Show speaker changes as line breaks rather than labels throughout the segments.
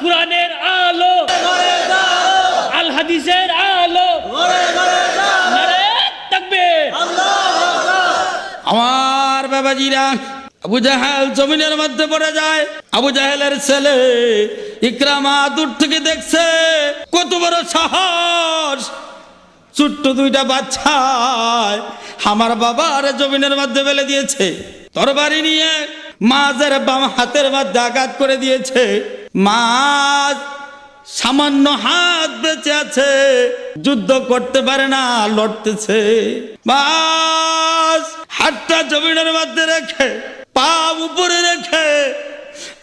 কুরআনের আলো, আল হাদিসের আলো, নারে তাকবীর।
আমার বাবাজিরা, আবু জাহেল জমিনের মধ্যে পড়ে যায়। আবু জাহেলের ছেলে ইকরামা দূর থেকে দেখছে, কত বড় সাহস, ছোট্ট দুইটা বাচ্চা আমার বাবার জমিনের মধ্যে ফেলে দিয়েছে। তরবারি নিয়ে মাঝের বাম হাতের মধ্যে আঘাত করে দিয়েছে। মাঝ সামান্য হাত বেঁচে আছে, যুদ্ধ করতে পারে না, লড়তেছে। বাস হাতটা জমিনের মধ্যে রেখে, পা উপরে রেখে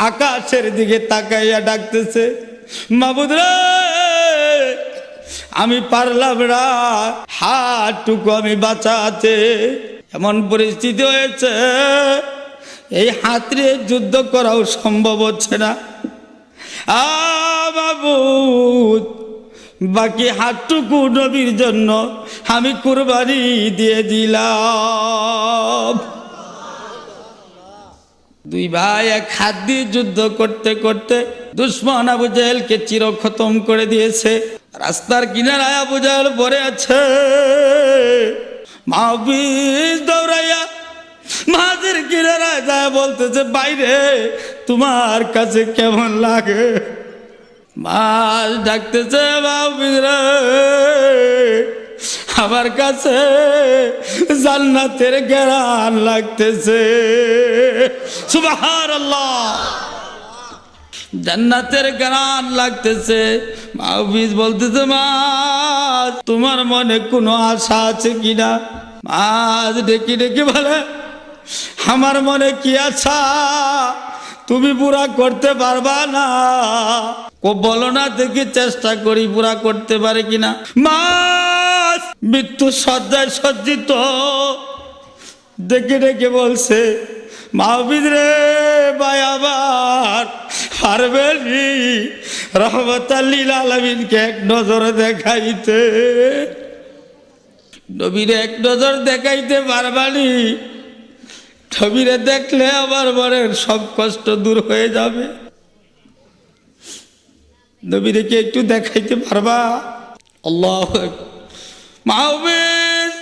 আকাশের দিকে তাকাইয়া ডাকতেছে, মাবুদ রে, আমি পারলাম না হাতটুকু আমি বাঁচাতে। এমন পরিস্থিতি হয়েছে, এই হাত নিয়ে যুদ্ধ করাও সম্ভব হচ্ছে না। মাবুদ, বাকি হাতটুকু নবীর জন্য আমি কুরবানি দিয়ে দিলাম। দুই ভাই এক হাত দিয়ে যুদ্ধ করতে করতে দুশ্মন আবু জাহেলকে চির খতম করে দিয়েছে। রাস্তার কিনারায় আবু জাহেল পড়ে আছে। মাহফিজ দৌড়াইয়া মাঝের কিনারায় যায় বলতেছে, বাইরে তোমার কাছে কেমন লাগে? মাছ ডাকতেছে, মাহফিজ রে, আমার কাছে জান্নাতের ঘ্রাণ লাগতেছে। সুবহানাল্লাহ, জান্নাতের ঘ্রাণ লাগতেছে। মাহফিজ বলতেছে, মাছ তোমার মনে কোনো আশা আছে কিনা? মাছ ডেকে ডেকে বলে, আমার মনে কি আশা, তুমি পুরা করতে পারবা না। বলো না দেখি, চেষ্টা করি পুরা করতে পারে কিনা। মাছ মৃত্যু সজ্জায় সজ্জিত, ডেকে ডেকে বলছে, মাহফিজ রে ভাই, আবার পারবেনি রহমতাল লিল আলামিনকে এক নজর দেখাইতে? নবীরে এক নজর দেখাইতে পারবানি? নবীরে দেখলে আমার মনের সব কষ্ট দূর হয়ে যাবে। নবীরে কি একটু দেখাইতে পারবা? আল্লাহু আকবার। মাহফিজ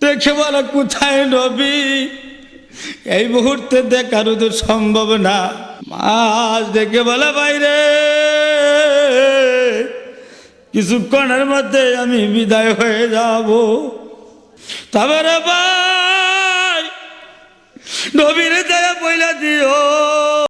দেখে বলে, কোথায় নবী? এই মুহূর্তে দেখানো তো সম্ভব না। মাছ দেখে বলে, বাইরে কিছুক্ষণের মধ্যে আমি বিদায় হয়ে যাব। তারপরে ভাই নবীরে যায় বইলা দিও,